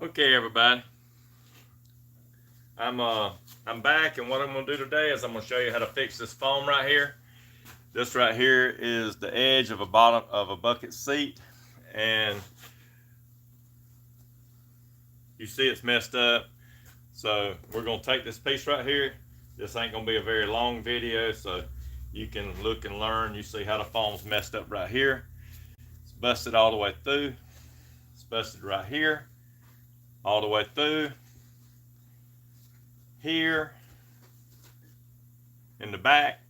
Okay, everybody. I'm back, and what I'm gonna do today is I'm gonna show you how to fix this foam right here. This right here is the edge of a bottom of a bucket seat, and you see it's messed up. So we're gonna take this piece right here. This ain't gonna be a very long video, so you can look and learn. You see how the foam's messed up right here. It's busted all the way through. It's busted right here, all the way through here in the back.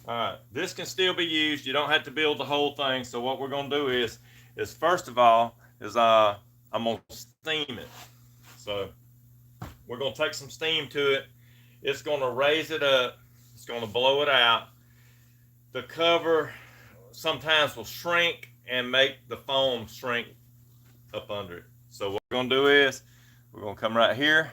All right, this can still be used. You don't have to build the whole thing. So what we're gonna do is first of all I'm gonna steam it. So we're gonna take some steam to it. It's gonna raise it up. It's gonna blow it out. The cover sometimes will shrink and make the foam shrink up under it. So what we're gonna do is we're gonna come right here.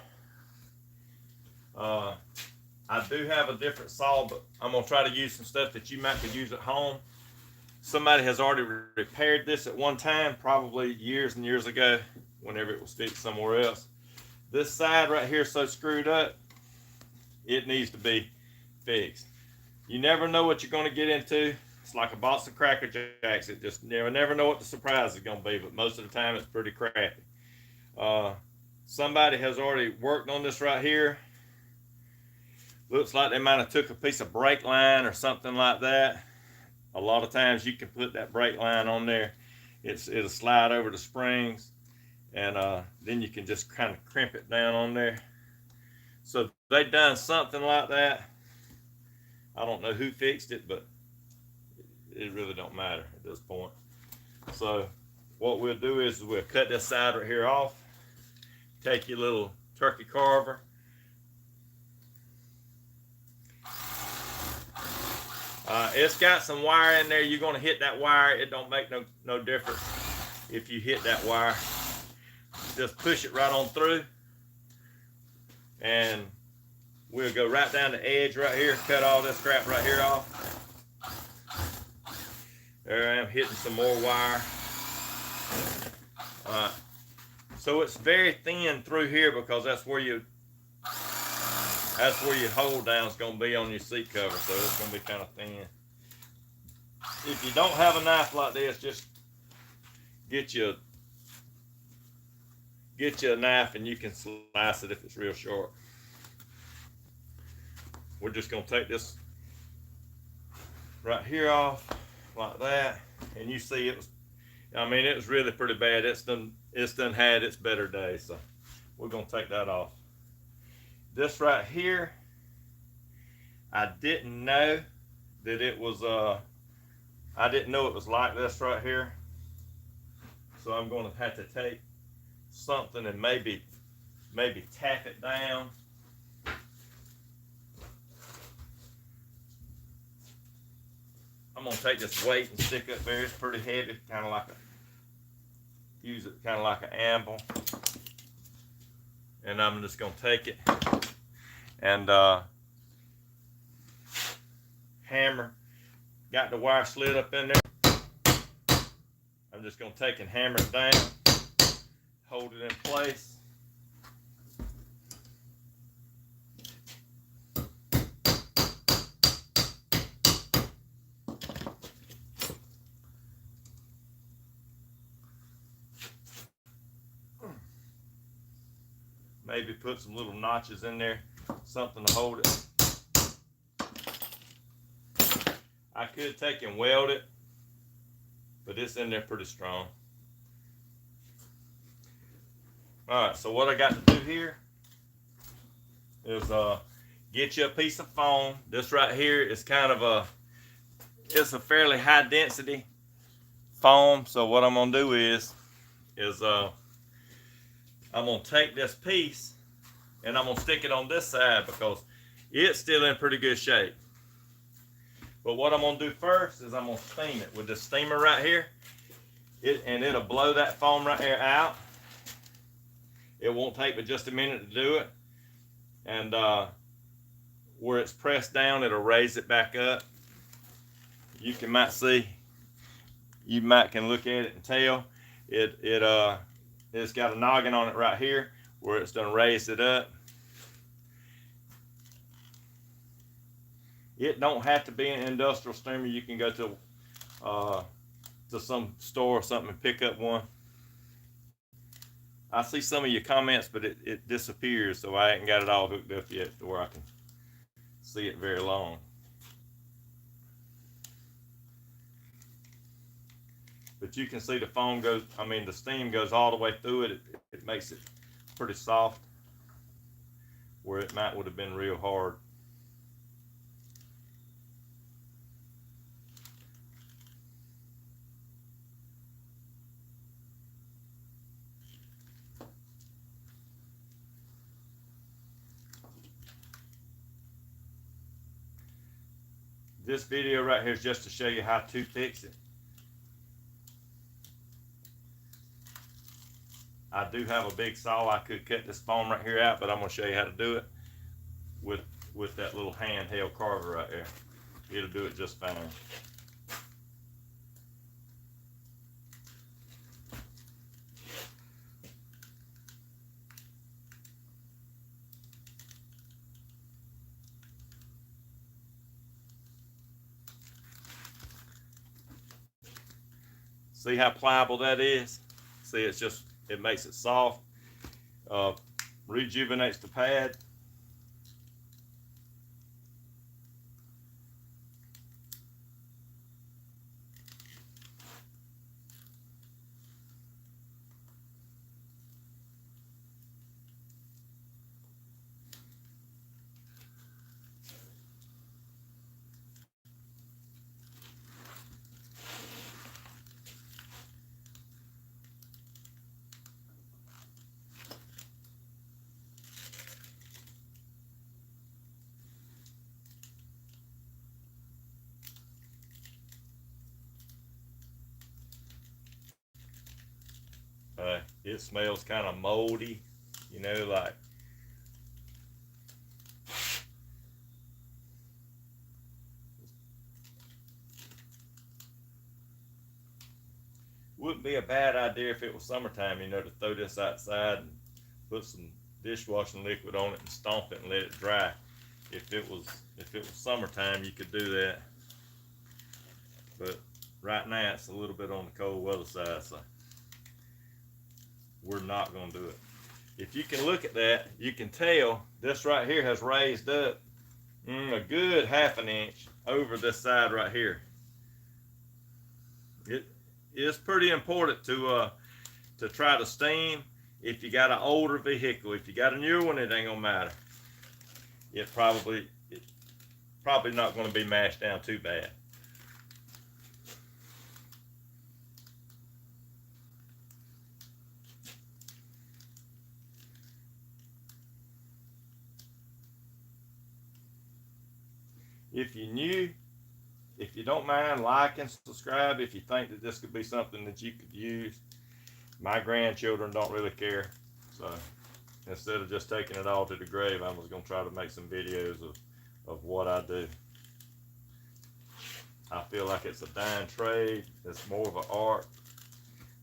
I do have a different saw, but I'm gonna try to use some stuff that you might could use at home. Somebody has already repaired this at one time, probably years and years ago, whenever it was fixed somewhere else. This side right here is so screwed up, it needs to be fixed. You never know what you're gonna get into. It's like a box of Cracker Jacks. It just never know what the surprise is gonna be, but most of the time it's pretty crappy. Somebody has already worked on this right here. Looks like they might have took a piece of brake line or something like that. A lot of times you can put that brake line on there. It'll slide over the springs, and then you can just kind of crimp it down on there. So they done something like that. I don't know who fixed it, but it really don't matter at this point. So what we'll do is we'll cut this side right here off. Take your little turkey carver. It's got some wire in there. You're going to hit that wire. It don't make no difference if you hit that wire. Just push it right on through. And we'll go right down the edge right here. Cut all this crap right here off. There I am hitting some more wire. Alright. So it's very thin through here because that's where your hold down is going to be on your seat cover. So it's going to be kind of thin. If you don't have a knife like this, just get you a knife and you can slice it if it's real short. We're just going to take this right here off like that, and you see it was really pretty bad. It's done had its better days, so we're going to take that off. This right here, I didn't know that it was I didn't know it was like this right here. So I'm going to have to take something and maybe tap it down. I'm going to take this weight and stick up there. It's pretty heavy, use it kind of like an anvil. And I'm just going to take it and hammer. Got the wire slid up in there. I'm just going to take and hammer it down, hold it in place. Maybe put some little notches in there, something to hold it. I could take and weld it, but it's in there pretty strong. Alright, so what I got to do here is get you a piece of foam. This right here is it's a fairly high density foam. So what I'm gonna do is I'm gonna take this piece and I'm gonna stick it on this side because it's still in pretty good shape. But what I'm going to do first is I'm going to steam it with this steamer right here. It'll blow that foam right here out. It won't take but just a minute to do it. And where it's pressed down, it'll raise it back up. You might can look at it and tell it it's got a noggin on it right here where it's done raised it up. It don't have to be an industrial steamer. You can go to some store or something and pick up one. I see some of your comments, but it disappears, so I ain't got it all hooked up yet to where I can see it very long. But you can see the foam goes, I mean the steam goes all the way through it. It makes it pretty soft where it would have been real hard. This video right here is just to show you how to fix it. I do have a big saw. I could cut this foam right here out, but I'm going to show you how to do it with that little handheld carver right there. It'll do it just fine. See how pliable that is? See, it makes it soft, rejuvenates the pad. It smells kind of moldy, you know, like wouldn't be a bad idea if it was summertime, you know, to throw this outside and put some dishwashing liquid on it and stomp it and let it dry. If it was summertime, you could do that. But right now it's a little bit on the cold weather side, so we're not going to do it. If you can look at that, you can tell this right here has raised up a good ½ an inch over this side right here. It is pretty important to try to steam. If you got an older vehicle, if you got a newer one, it ain't gonna matter. It's probably not going to be mashed down too bad. If you're new, if you don't mind, like and subscribe if you think that this could be something that you could use. My grandchildren don't really care, so instead of just taking it all to the grave, I was going to try to make some videos of what I do. I feel like it's a dying trade. It's more of an art.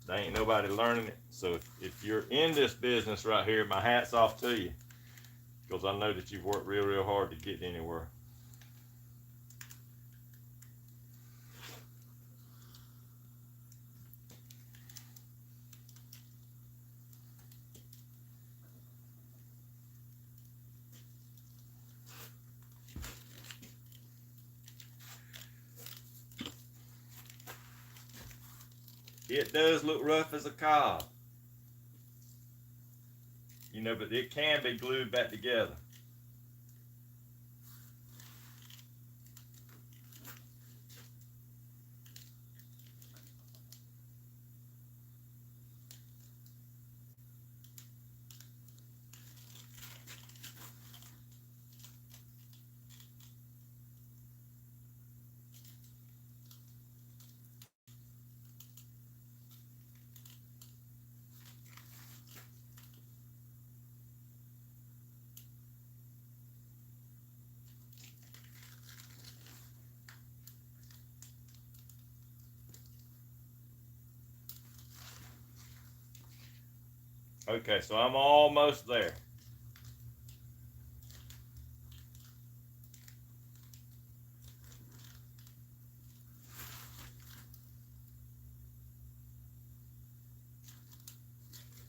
There ain't nobody learning it. So if you're in this business right here, my hat's off to you, because I know that you've worked real, real hard to get anywhere. It does look rough as a cob, you know, but it can be glued back together. Okay, so I'm almost there.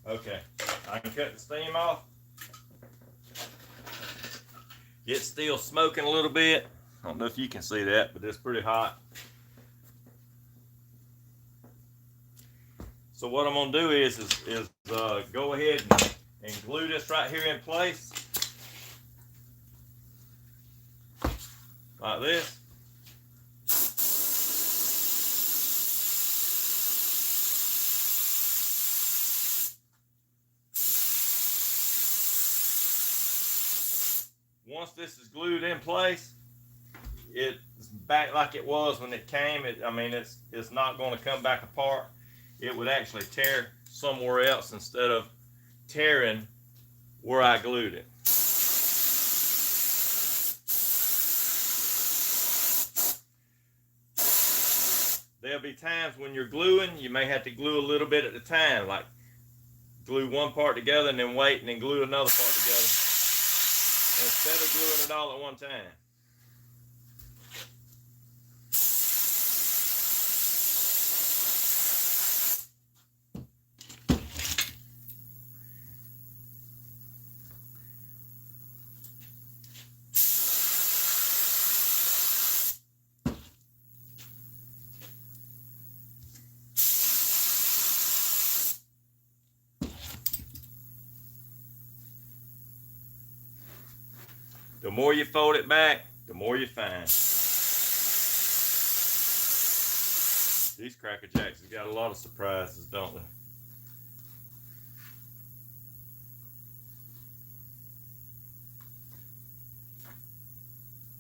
Okay, I can cut the steam off. It's still smoking a little bit. I don't know if you can see that, but it's pretty hot. So what I'm gonna do is go ahead and glue this right here in place, like this. Once this is glued in place, it's back like it was when it came. It's not going to come back apart. It would actually tear somewhere else instead of tearing where I glued it. There'll be times when you're gluing, you may have to glue a little bit at a time, like glue one part together and then wait and then glue another part together, instead of gluing it all at one time. The more you fold it back, the more you find. These Cracker Jacks have got a lot of surprises, don't they?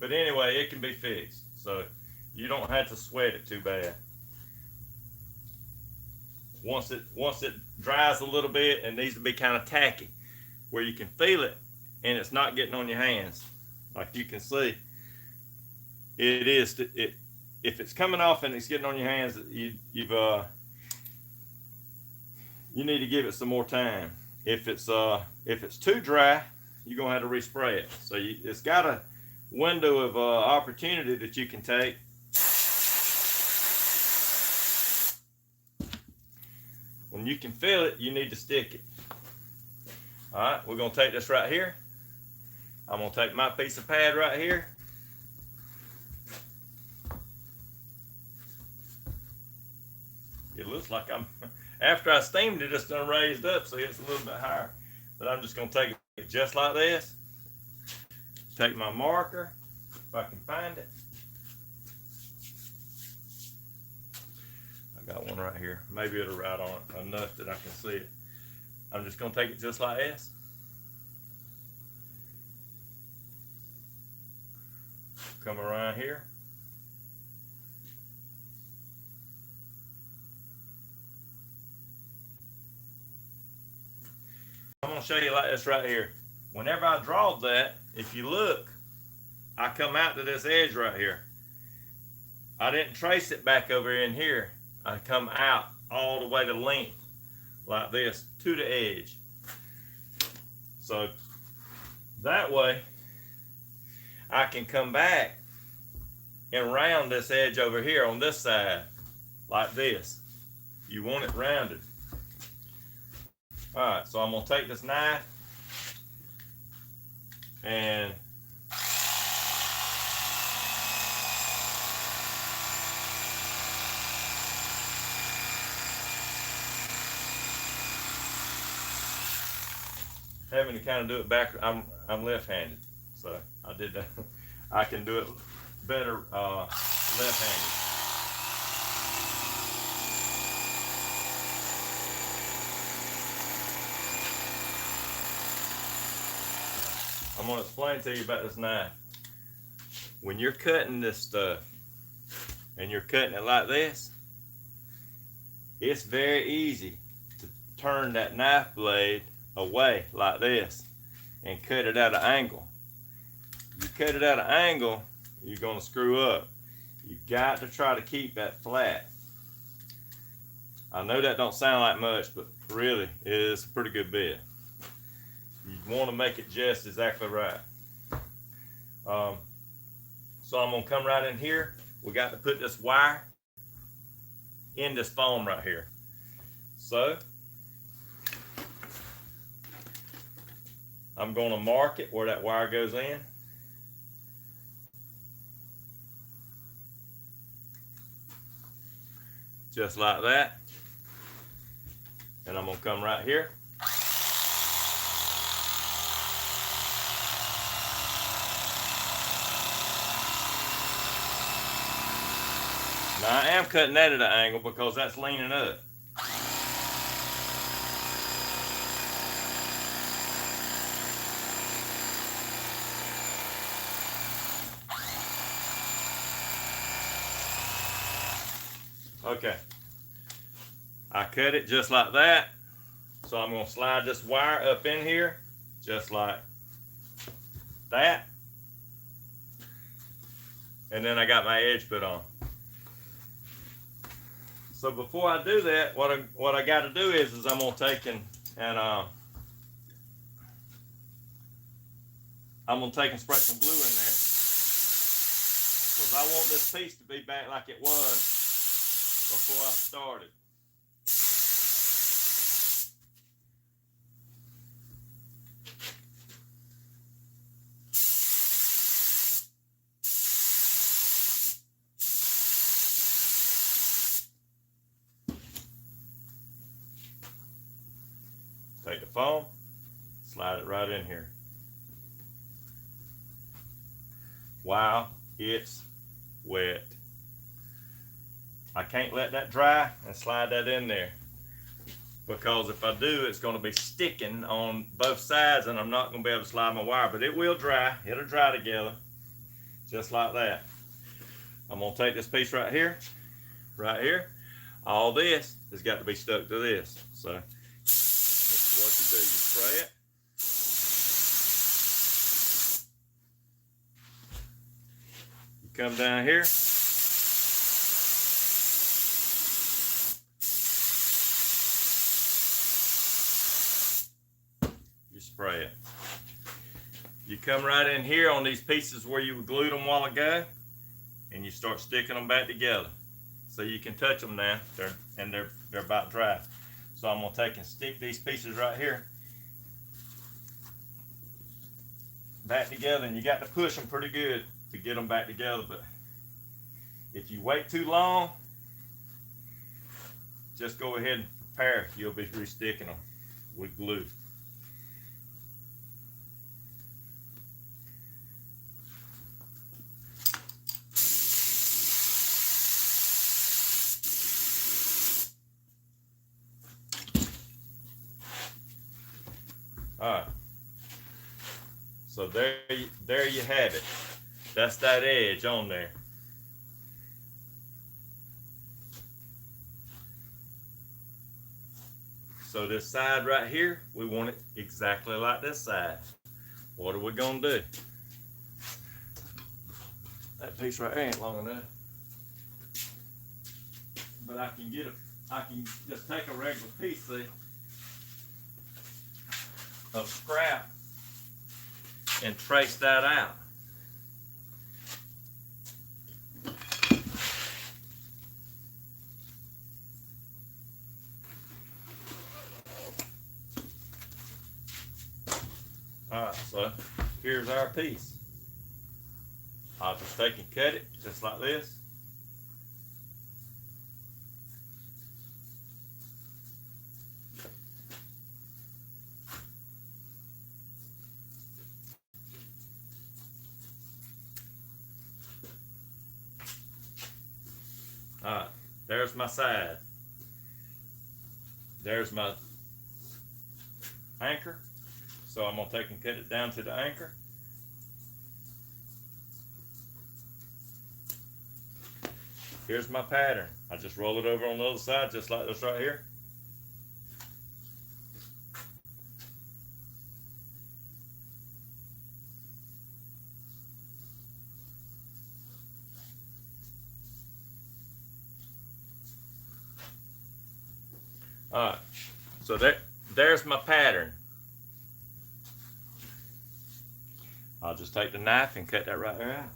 But anyway, it can be fixed, so you don't have to sweat it too bad. Once it dries a little bit, it needs to be kind of tacky, where you can feel it and it's not getting on your hands. Like you can see, if it's coming off and it's getting on your hands, you need to give it some more time. If it's too dry, you're gonna have to respray it. So it's got a window of opportunity that you can take. When you can feel it, you need to stick it. All right, we're gonna take this right here. I'm gonna take my piece of pad right here. It looks like after I steamed it, it's done raised up, so it's a little bit higher. But I'm just gonna take it just like this. Take my marker, if I can find it. I got one right here. Maybe it'll write on it enough that I can see it. I'm just gonna take it just like this. Come around here. I'm gonna show you like this right here. Whenever I draw that, if you look, I come out to this edge right here. I didn't trace it back over in here. I come out all the way to length, like this, to the edge. So that way, I can come back and round this edge over here on this side, like this. You want it rounded. All right, so I'm gonna take this knife and having to kind of do it back. I'm left-handed, so I did that. I can do it better left-handed. I'm going to explain to you about this knife. When you're cutting this stuff and you're cutting it like this, it's very easy to turn that knife blade away like this and cut it at an angle. You cut it at an angle, you're going to screw up. You got to try to keep that flat. I know that don't sound like much, but Really, it is a pretty good bit. You want to make it just exactly right. So I'm gonna come right in here. We got to put this wire in this foam right here. So I'm gonna mark it where that wire goes in. Just like that. And I'm gonna come right here. Now I am cutting that at an angle because that's leaning up. Okay. I cut it just like that. So I'm going to slide this wire up in here just like that. And then I got my edge put on. So before I do that, what I got to do is I'm going to take and I'm going to take and spray some glue in there, because I want this piece to be back like it was before I started. Take the foam, slide it right in here. Wow, it's wet. I can't let that dry and slide that in there, because if I do, it's going to be sticking on both sides and I'm not going to be able to slide my wire, but it will dry. It'll dry together just like that. I'm going to take this piece right here. All this has got to be stuck to this. So that's what you do. You spray it. You come down here. You spray it. You come right in here on these pieces where you glued them a while ago, and you start sticking them back together. So you can touch them now, they're about dry. So I'm gonna take and stick these pieces right here back together, and you got to push them pretty good to get them back together. But if you wait too long, just go ahead and prepare. You'll be re-sticking them with glue. All right, so there you have it. That's that edge on there. So this side right here, we want it exactly like this side. What are we gonna do? That piece right there ain't long enough, but I can just take a regular piece, see, of scrap and trace that out. Alright, so here's our piece. I'll just take and cut it just like this. Alright, there's my side. There's my anchor. So I'm going to take and cut it down to the anchor. Here's my pattern. I just roll it over on the other side just like this right here. Alright, So there's my pattern. I'll just take the knife and cut that right there out.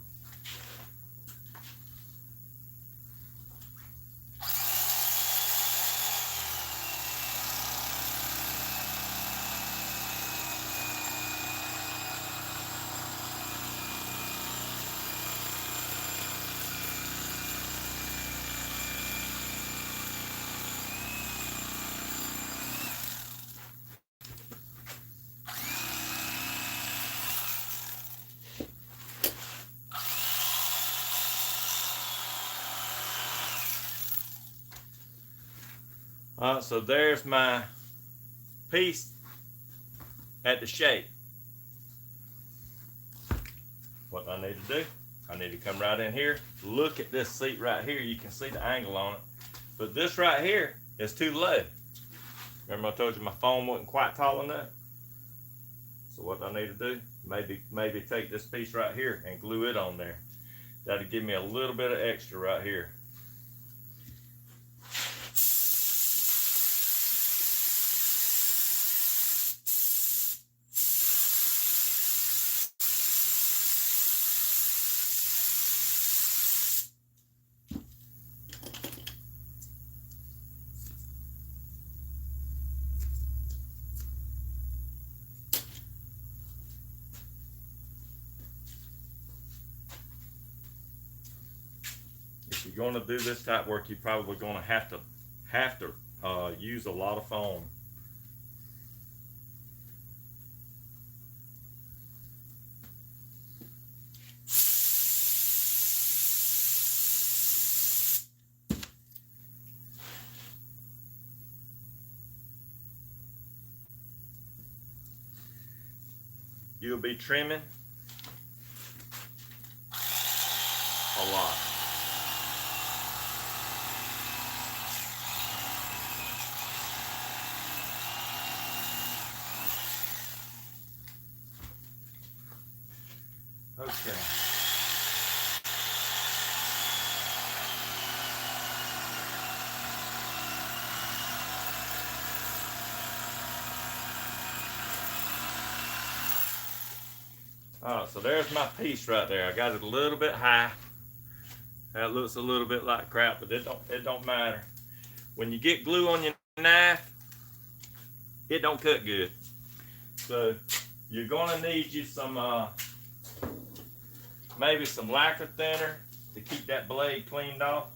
So there's my piece at the shape. What I need to do, I need to come right in here, look at this seat right here. You can see the angle on it, but this right here is too low. Remember I told you my foam wasn't quite tall enough? So what I need to do, maybe take this piece right here and glue it on there. That'll give me a little bit of extra right here. If you're going to do this type work, you're probably going to have to use a lot of foam. You'll be trimming a lot. Okay. Alright, so there's my piece right there. I got it a little bit high. That looks a little bit like crap, but it don't matter. When you get glue on your knife, it don't cut good. So you're gonna need you some maybe some lacquer thinner to keep that blade cleaned off.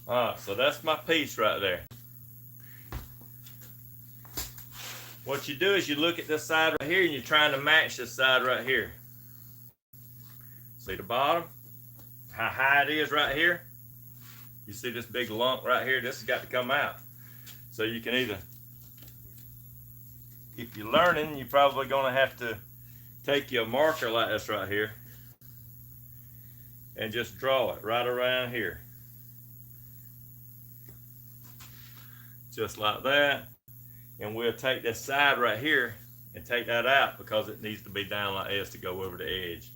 Alright, so that's my piece right there. What you do is you look at this side right here and you're trying to match this side right here. See the bottom? How high it is right here? You see this big lump right here? This has got to come out. So you can either, if you're learning, you're probably going to have to take your marker like this right here and just draw it right around here. Just like that, and we'll take this side right here and take that out because it needs to be down like this to go over the edge.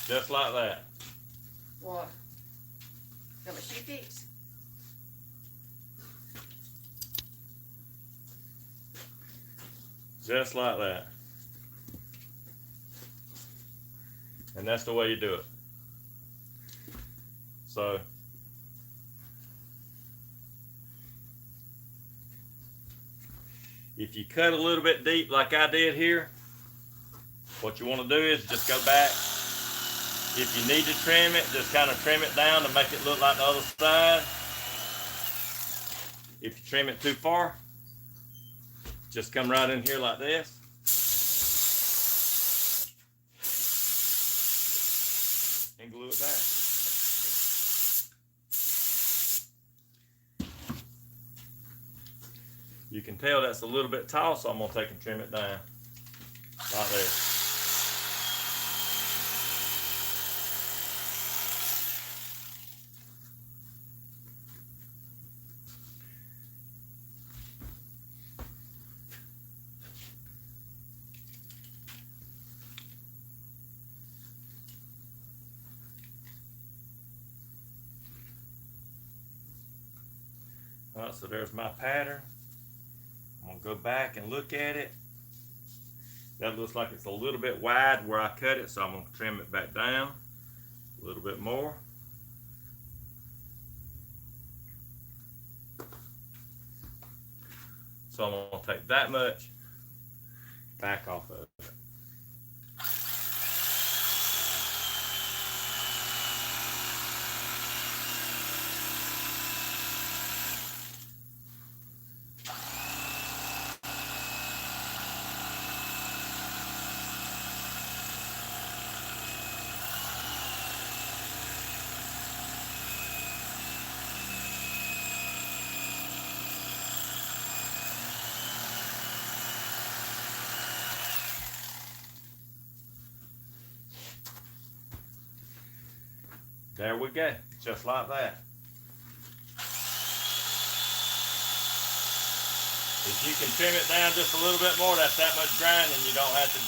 Just like that. What? Got my shoe fixed? Just like that. And that's the way you do it. So if you cut a little bit deep like I did here, what you want to do is just go back. If you need to trim it, just kind of trim it down to make it look like the other side. If you trim it too far, just come right in here like this. And glue it back. You can tell that's a little bit tall, so I'm going to take and trim it down. Right there. Alright, so there's my pattern. I'm going to go back and look at it. That looks like it's a little bit wide where I cut it, so I'm going to trim it back down a little bit more. So I'm going to take that much back off of it. There we go, just like that. If you can trim it down just a little bit more, that's that much grinding you don't have to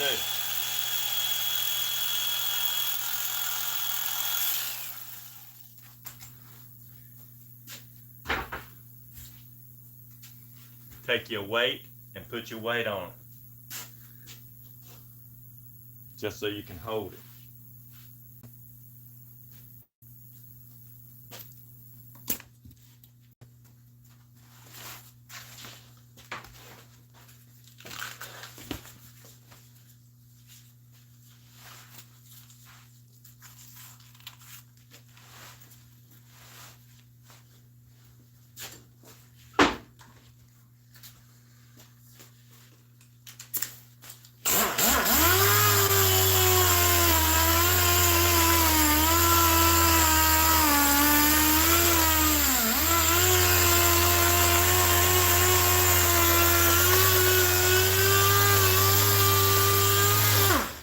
do. Take your weight and put your weight on it. Just so you can hold it.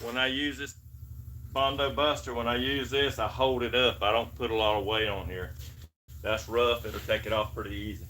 When I use this Bondo Buster, when I use this, I hold it up. I don't put a lot of weight on here. That's rough. It'll take it off pretty easy.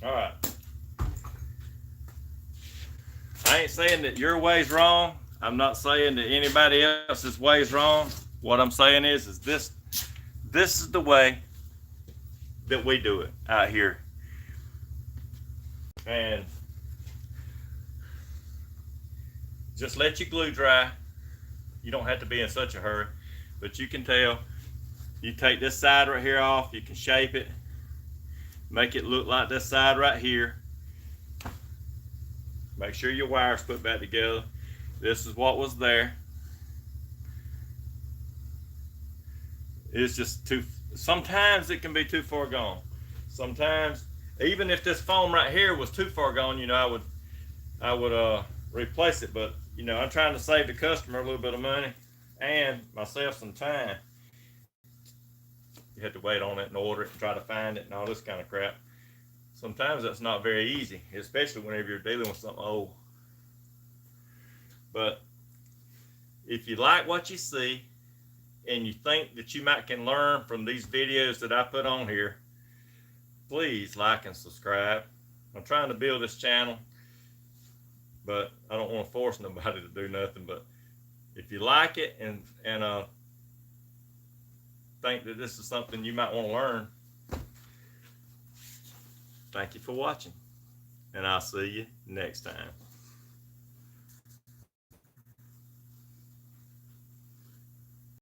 All right. I ain't saying that your way's wrong. I'm not saying that anybody else's way's wrong. What I'm saying is this is the way that we do it out here. And just let your glue dry. You don't have to be in such a hurry, but you can tell. You take this side right here off, you can shape it. make it look like this side right here. Make sure your wire's put back together. This is what was there. It's just too, sometimes it can be too far gone. Sometimes, even if this foam right here was too far gone, you know, I would replace it. But, you know, I'm trying to save the customer a little bit of money and myself some time. You have to wait on it and order it and try to find it and all this kind of crap. Sometimes that's not very easy, especially whenever you're dealing with something old. But if you like what you see and you think that you might can learn from these videos that I put on here, please like and subscribe. I'm trying to build this channel, but I don't want to force nobody to do nothing. But if you like it and think that this is something you might want to learn, thank you for watching, and I'll see you next time.